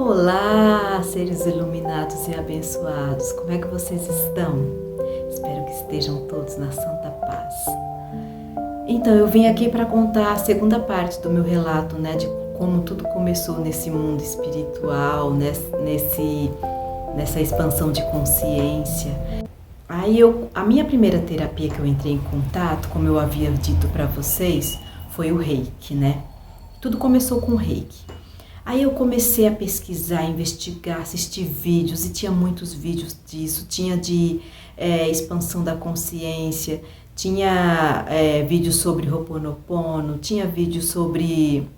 Olá, seres iluminados e abençoados, como é que vocês estão? Espero que estejam todos na santa paz. Então, eu vim aqui para contar a segunda parte do meu relato, de como tudo começou nesse mundo espiritual, nessa expansão de consciência. A minha primeira terapia que eu entrei em contato, como eu havia dito para vocês, foi o Reiki, Tudo começou com o Reiki. Aí eu comecei a pesquisar, investigar, assistir vídeos, e tinha muitos vídeos disso, tinha de expansão da consciência, tinha vídeos sobre Ho'oponopono, tinha vídeos sobre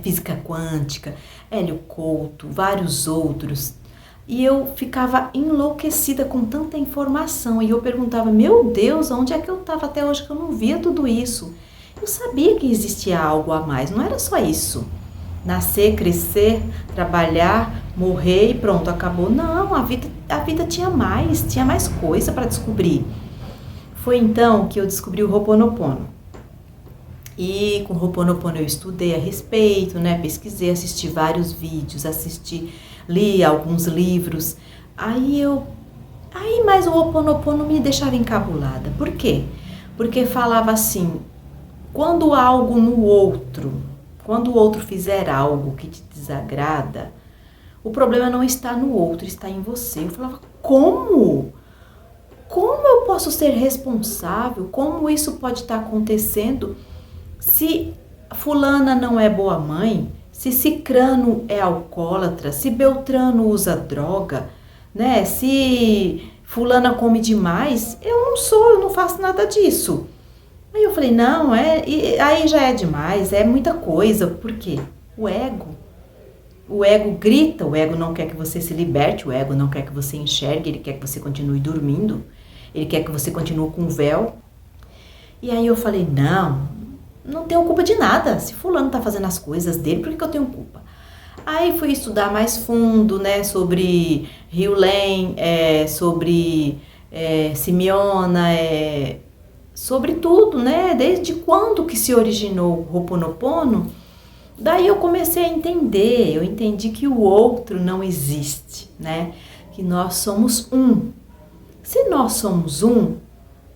física quântica, Hélio Couto, vários outros. E eu ficava enlouquecida com tanta informação, e eu perguntava, meu Deus, onde é que eu estava até hoje que eu não via tudo isso? Eu sabia que existia algo a mais, não era só isso. Nascer, crescer, trabalhar, morrer e pronto, acabou. Não, a vida tinha mais coisa para descobrir. Foi então que eu descobri o Ho'oponopono. E com o Ho'oponopono eu estudei a respeito, pesquisei, assisti vários vídeos, li alguns livros. Mas o Ho'oponopono me deixava encabulada. Por quê? Porque falava assim, quando o outro fizer algo que te desagrada, o problema não está no outro, está em você. Eu falava, como? Como eu posso ser responsável? Como isso pode estar acontecendo se fulana não é boa mãe, se cicrano é alcoólatra, se beltrano usa droga, se fulana come demais? Eu não faço nada disso. Aí eu falei, não, aí já é demais, é muita coisa. Por quê? O ego grita, o ego não quer que você se liberte, o ego não quer que você enxergue, ele quer que você continue dormindo, ele quer que você continue com o véu. E aí eu falei, não tenho culpa de nada, se fulano tá fazendo as coisas dele, por que eu tenho culpa? Aí fui estudar mais fundo, sobre Hewlett, sobre Simeona, sobre tudo, desde quando que se originou o Ho'oponopono. Daí eu comecei a entender, eu entendi que o outro não existe, que nós somos um. Se nós somos um,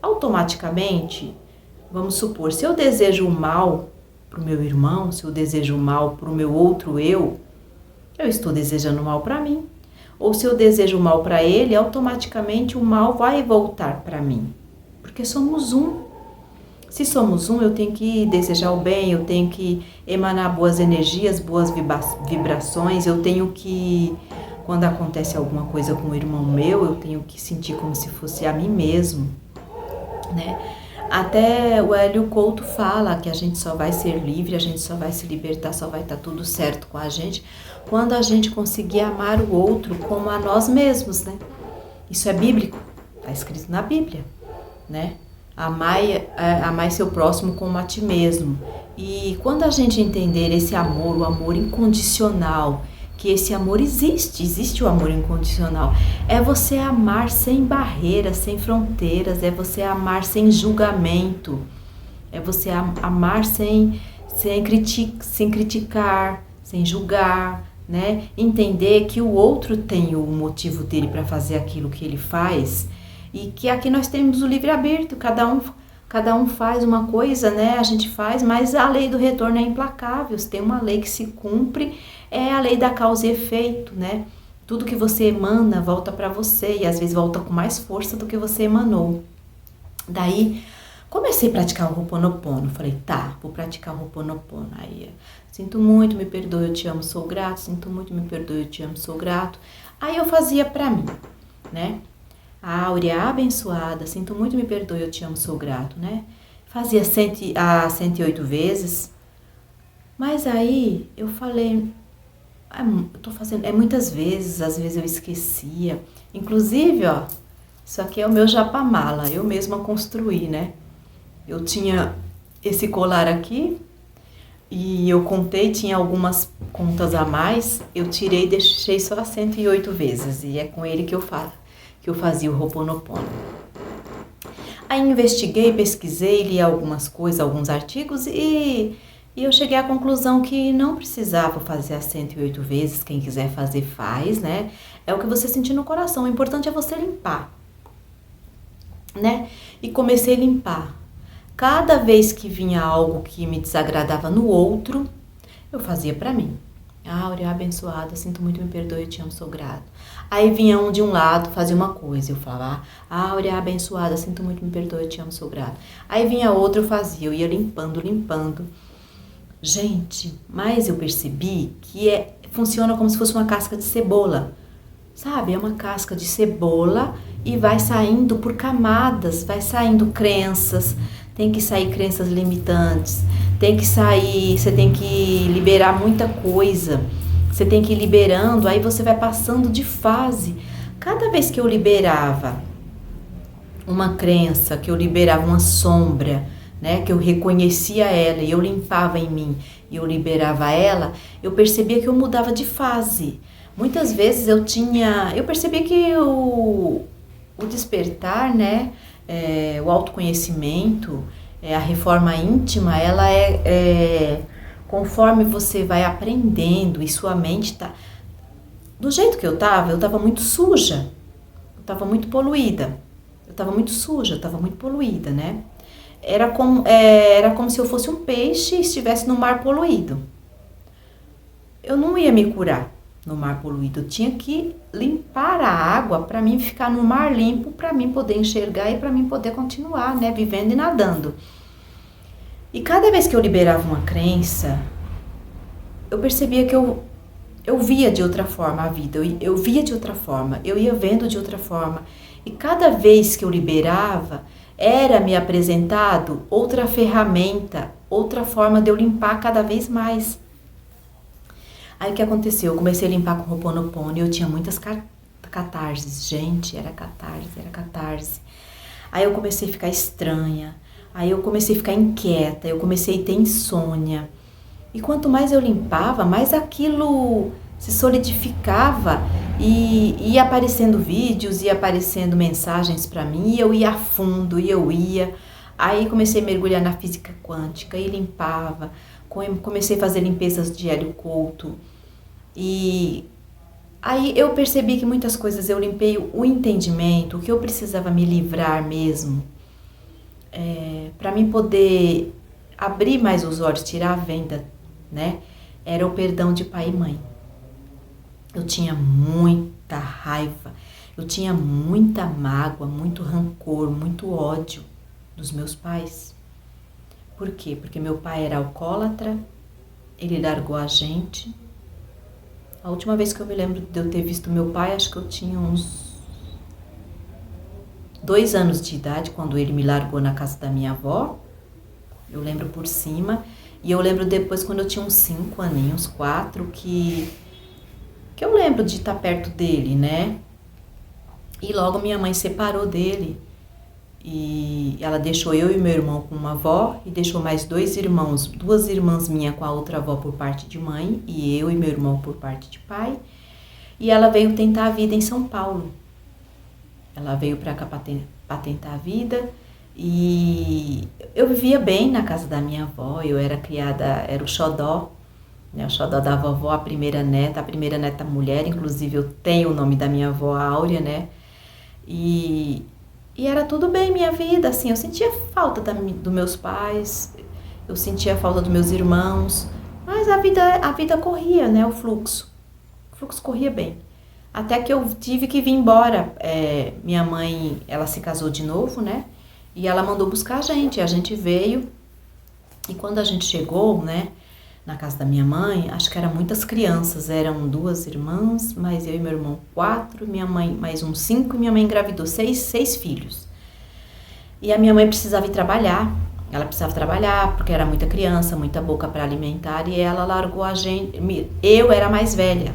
automaticamente, vamos supor, se eu desejo o mal para o meu irmão, se eu desejo o mal para o meu outro eu estou desejando o mal para mim. Ou se eu desejo o mal para ele, automaticamente o mal vai voltar para mim. Porque somos um. Se somos um, eu tenho que desejar o bem, eu tenho que emanar boas energias, boas vibrações, eu tenho que, quando acontece alguma coisa com um irmão meu, eu tenho que sentir como se fosse a mim mesmo, Até o Hélio Couto fala que a gente só vai ser livre, a gente só vai se libertar, só vai estar tudo certo com a gente, quando a gente conseguir amar o outro como a nós mesmos, Isso é bíblico, está escrito na Bíblia, Amai seu próximo como a ti mesmo. E quando a gente entender esse amor, o amor incondicional, que esse amor existe o amor incondicional, é você amar sem barreiras, sem fronteiras, é você amar sem julgamento, é você amar sem criticar, sem julgar, Entender que o outro tem o motivo dele para fazer aquilo que ele faz, e que aqui nós temos o livre-arbítrio, cada um faz uma coisa, a gente faz, mas a lei do retorno é implacável. Se tem uma lei que se cumpre, é a lei da causa e efeito, Tudo que você emana volta para você, e às vezes volta com mais força do que você emanou. Daí, comecei a praticar o Ho'oponopono, falei, vou praticar o Ho'oponopono. Aí, sinto muito, me perdoe, eu te amo, sou grato, sinto muito, me perdoe, eu te amo, sou grato. Aí eu fazia para mim, Áurea abençoada, sinto muito, me perdoe, eu te amo, sou grato, Fazia 108 vezes, mas aí eu falei, eu tô fazendo, muitas vezes, às vezes eu esquecia. Inclusive, isso aqui é o meu japamala, eu mesma construí, Eu tinha esse colar aqui, e eu contei, tinha algumas contas a mais, eu tirei e deixei só 108 vezes, e é com ele que eu fazia o Ho'oponopono. Aí investiguei, pesquisei, li algumas coisas, alguns artigos, e E eu cheguei à conclusão que não precisava fazer as 108 vezes, quem quiser fazer faz, né? É o que você sentir no coração, o importante é você limpar, né? E comecei a limpar. Cada vez que vinha algo que me desagradava no outro, eu fazia pra mim. Áurea, abençoada, sinto muito, me perdoe, eu te amo, sou grato. Aí vinha um de um lado, fazia uma coisa, eu falava, Áurea, abençoada, sinto muito, me perdoe, eu te amo, sou grato. Aí vinha outro, eu fazia, eu ia limpando. Gente, mas eu percebi que funciona como se fosse uma casca de cebola, sabe? É uma casca de cebola e vai saindo por camadas, vai saindo crenças, tem que sair crenças limitantes, tem que sair, você tem que liberar muita coisa, você tem que ir liberando, aí você vai passando de fase. Cada vez que eu liberava uma crença, que eu liberava uma sombra, né, que eu reconhecia ela e eu limpava em mim e eu liberava ela, eu percebia que eu mudava de fase. Muitas vezes eu percebia que o despertar, né, o autoconhecimento, a reforma íntima, ela conforme você vai aprendendo e sua mente tá... Do jeito que eu tava muito suja, eu tava muito poluída, eu tava muito suja, eu tava muito poluída, né? Era como se eu fosse um peixe e estivesse no mar poluído. Eu não ia me curar no mar poluído, eu tinha que limpar a água para mim ficar no mar limpo, para mim poder enxergar e para mim poder continuar, né, vivendo e nadando. E cada vez que eu liberava uma crença, eu percebia que eu via de outra forma a vida, eu via de outra forma, eu ia vendo de outra forma. E cada vez que eu liberava, era me apresentado outra ferramenta, outra forma de eu limpar cada vez mais. Aí o que aconteceu? Eu comecei a limpar com Ho'oponopono e eu tinha muitas catarses. Gente, era catarse. Aí eu comecei a ficar estranha, aí eu comecei a ficar inquieta, eu comecei a ter insônia. E quanto mais eu limpava, mais aquilo se solidificava e ia aparecendo vídeos, ia aparecendo mensagens para mim, e eu ia a fundo, Aí comecei a mergulhar na física quântica e limpava, comecei a fazer limpezas de Hélio Couto. E aí eu percebi que muitas coisas eu limpei o entendimento, o que eu precisava me livrar mesmo, para mim poder abrir mais os olhos, tirar a venda, né? Era o perdão de pai e mãe. Eu tinha muita raiva, eu tinha muita mágoa, muito rancor, muito ódio dos meus pais. Por quê? Porque meu pai era alcoólatra, ele largou a gente. A última vez que eu me lembro de eu ter visto meu pai, acho que eu tinha uns 2 anos de idade, quando ele me largou na casa da minha avó. Eu lembro por cima. E eu lembro depois, quando eu tinha uns 5 aninhos, 4, que eu lembro de estar perto dele, né? E logo minha mãe separou dele. E ela deixou eu e meu irmão com uma avó e deixou mais 2 irmãos, 2 irmãs minhas com a outra avó por parte de mãe e eu e meu irmão por parte de pai. E ela veio tentar a vida em São Paulo. Ela veio para cá para tentar a vida e eu vivia bem na casa da minha avó, eu era criada, era o xodó, né, o xodó da vovó, a primeira neta mulher, inclusive eu tenho o nome da minha avó, Áurea, né? E era tudo bem minha vida, assim, eu sentia falta dos meus pais, eu sentia falta dos meus irmãos, mas a vida corria, né, o fluxo corria bem. Até que eu tive que vir embora, minha mãe, ela se casou de novo, né, e ela mandou buscar a gente veio, e quando a gente chegou, né, na casa da minha mãe, acho que eram muitas crianças, eram 2 irmãs, mais eu e meu irmão 4, minha mãe mais 5, e minha mãe engravidou 6 filhos. E a minha mãe precisava ir trabalhar, ela precisava trabalhar porque era muita criança, muita boca para alimentar, e ela largou a gente, eu era mais velha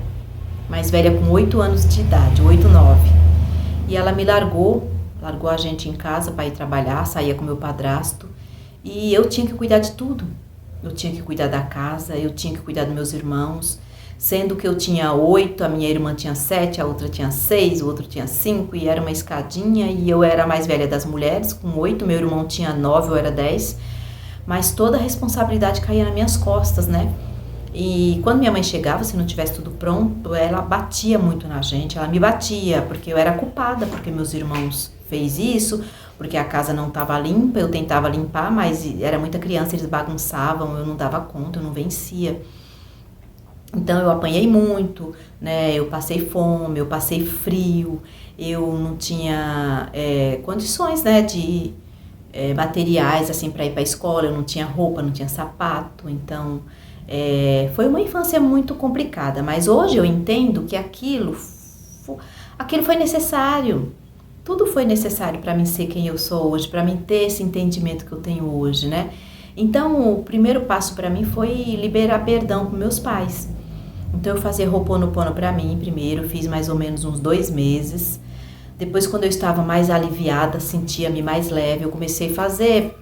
com 8 anos de idade, 8, 9, e ela me largou a gente em casa para ir trabalhar, saía com meu padrasto, e eu tinha que cuidar de tudo. Eu tinha que cuidar da casa, eu tinha que cuidar dos meus irmãos, sendo que eu tinha 8, a minha irmã tinha 7, a outra tinha 6, o outro tinha 5, e era uma escadinha, e eu era a mais velha das mulheres, com 8, meu irmão tinha 9, eu era 10, mas toda a responsabilidade caía nas minhas costas, né? E quando minha mãe chegava, se não tivesse tudo pronto, ela batia muito na gente, ela me batia, porque eu era culpada, porque meus irmãos fez isso, porque a casa não estava limpa, eu tentava limpar, mas era muita criança, eles bagunçavam, eu não dava conta, eu não vencia. Então eu apanhei muito, né? Eu passei fome, eu passei frio, eu não tinha condições, né, de materiais assim para ir para a escola, eu não tinha roupa, não tinha sapato, então foi uma infância muito complicada, mas hoje eu entendo que aquilo foi necessário. Tudo foi necessário para mim ser quem eu sou hoje, para mim ter esse entendimento que eu tenho hoje, né? Então, o primeiro passo para mim foi liberar perdão com meus pais. Então, eu fazia Ho'oponopono para mim primeiro, fiz mais ou menos uns 2 meses. Depois, quando eu estava mais aliviada, sentia-me mais leve, eu comecei a fazer.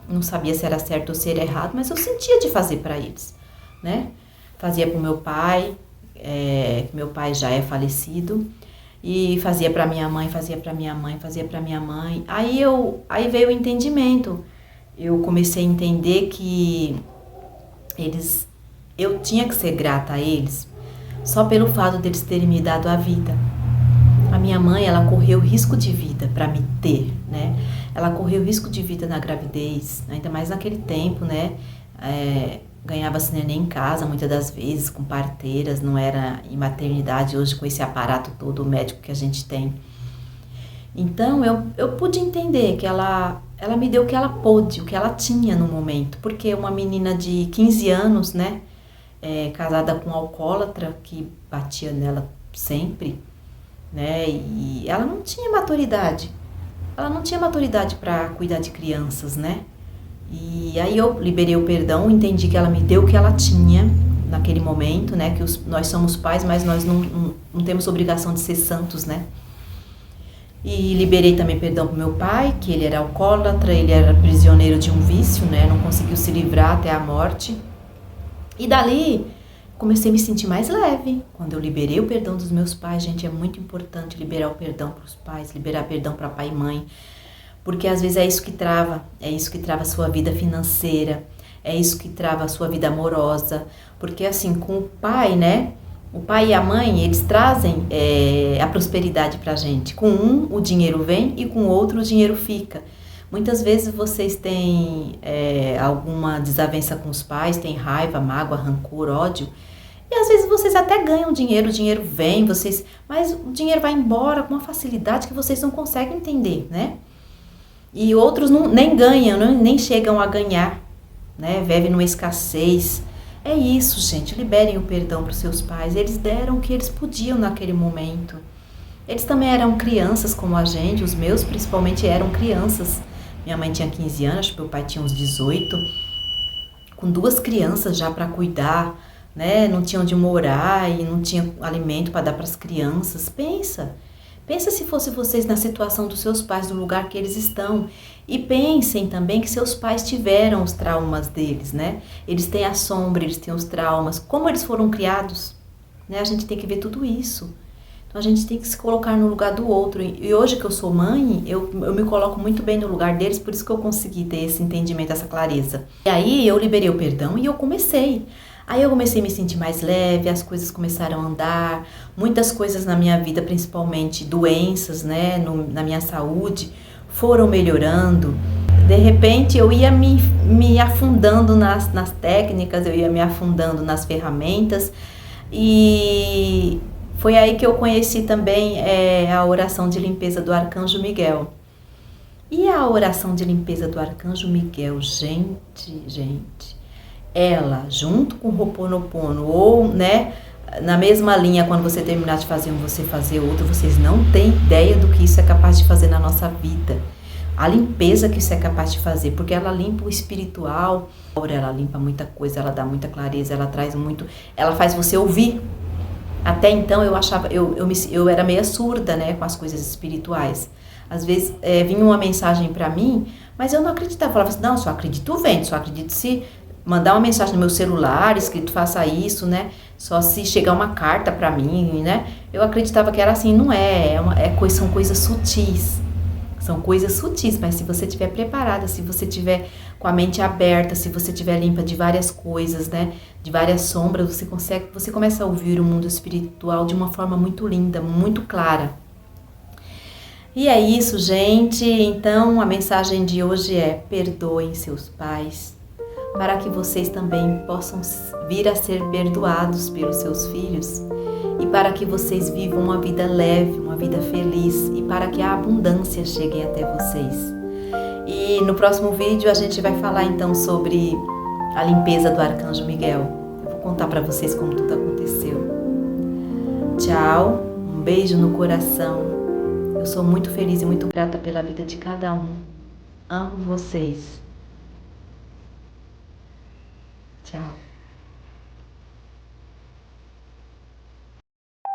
Não sabia se era certo ou se era errado, mas eu sentia de fazer para eles, né? Fazia para o meu pai, que meu pai já é falecido, e fazia para minha mãe, fazia para minha mãe, fazia para minha mãe. Aí veio o entendimento. Eu comecei a entender que eu tinha que ser grata a eles só pelo fato deles terem me dado a vida. A minha mãe, ela correu risco de vida para me ter, né? Ela correu risco de vida na gravidez, ainda mais naquele tempo, né? Ganhava-se neném em casa, muitas das vezes, com parteiras, não era em maternidade, hoje com esse aparato todo médico que a gente tem. Então, eu pude entender que ela me deu o que ela pôde, o que ela tinha no momento, porque uma menina de 15 anos, né? Casada com um alcoólatra, que batia nela sempre, né? E ela não tinha maturidade. Ela não tinha maturidade para cuidar de crianças, né? E aí eu liberei o perdão, entendi que ela me deu o que ela tinha naquele momento, né? Que nós somos pais, mas nós não temos obrigação de ser santos, né? E liberei também perdão pro meu pai, que ele era alcoólatra, ele era prisioneiro de um vício, né? Não conseguiu se livrar até a morte. E dali comecei a me sentir mais leve. Quando eu liberei o perdão dos meus pais, gente, é muito importante liberar o perdão para os pais, liberar perdão para pai e mãe, porque às vezes é isso que trava a sua vida financeira, é isso que trava a sua vida amorosa, porque assim, com o pai, né, o pai e a mãe, eles trazem a prosperidade pra gente. Com um, o dinheiro vem e com o outro, o dinheiro fica. Muitas vezes vocês têm alguma desavença com os pais, têm raiva, mágoa, rancor, ódio. E às vezes vocês até ganham dinheiro, o dinheiro vem, mas o dinheiro vai embora com uma facilidade que vocês não conseguem entender, né? E outros nem ganham, nem chegam a ganhar, né? Vivem numa escassez. É isso, gente, liberem o perdão para os seus pais. Eles deram o que eles podiam naquele momento. Eles também eram crianças como a gente, os meus principalmente eram crianças. Minha mãe tinha 15 anos, acho que meu pai tinha uns 18, com 2 crianças já para cuidar, né? Não tinha onde morar e não tinha alimento para dar para as crianças. Pensa se fosse vocês na situação dos seus pais, no lugar que eles estão. E pensem também que seus pais tiveram os traumas deles, né? Eles têm a sombra, eles têm os traumas, como eles foram criados, né? A gente tem que ver tudo isso. Então a gente tem que se colocar no lugar do outro. E hoje que eu sou mãe, eu me coloco muito bem no lugar deles, por isso que eu consegui ter esse entendimento, essa clareza. E aí eu liberei o perdão e eu comecei. Aí eu comecei a me sentir mais leve, as coisas começaram a andar, muitas coisas na minha vida, principalmente doenças, né, na minha saúde, foram melhorando. De repente eu ia me afundando nas técnicas, eu ia me afundando nas ferramentas, e foi aí que eu conheci também a oração de limpeza do Arcanjo Miguel. E a oração de limpeza do Arcanjo Miguel, gente, ela, junto com o Ho'oponopono, ou, né, na mesma linha, quando você terminar de fazer um, você fazer outro, vocês não têm ideia do que isso é capaz de fazer na nossa vida. A limpeza que isso é capaz de fazer, porque ela limpa o espiritual, ela limpa muita coisa, ela dá muita clareza, ela traz muito, ela faz você ouvir. Até então eu achava, eu era meio surda, né, com as coisas espirituais. Às vezes vinha uma mensagem pra mim, mas eu não acreditava. Eu falava assim, não, só acredito vendo, só acredito se mandar uma mensagem no meu celular, escrito faça isso, né? Só se chegar uma carta pra mim, né? Eu acreditava que era assim, não é, são coisas sutis. São coisas sutis, mas se você estiver preparada, se você estiver com a mente aberta, se você estiver limpa de várias coisas, né, de várias sombras, você começa a ouvir o mundo espiritual de uma forma muito linda, muito clara. E é isso, gente. Então, a mensagem de hoje é: perdoem seus pais, para que vocês também possam vir a ser perdoados pelos seus filhos e para que vocês vivam uma vida leve, uma vida feliz e para que a abundância chegue até vocês. E no próximo vídeo a gente vai falar então sobre a limpeza do Arcanjo Miguel. Eu vou contar para vocês como tudo aconteceu. Tchau, um beijo no coração. Eu sou muito feliz e muito grata pela vida de cada um. Amo vocês. Tchau.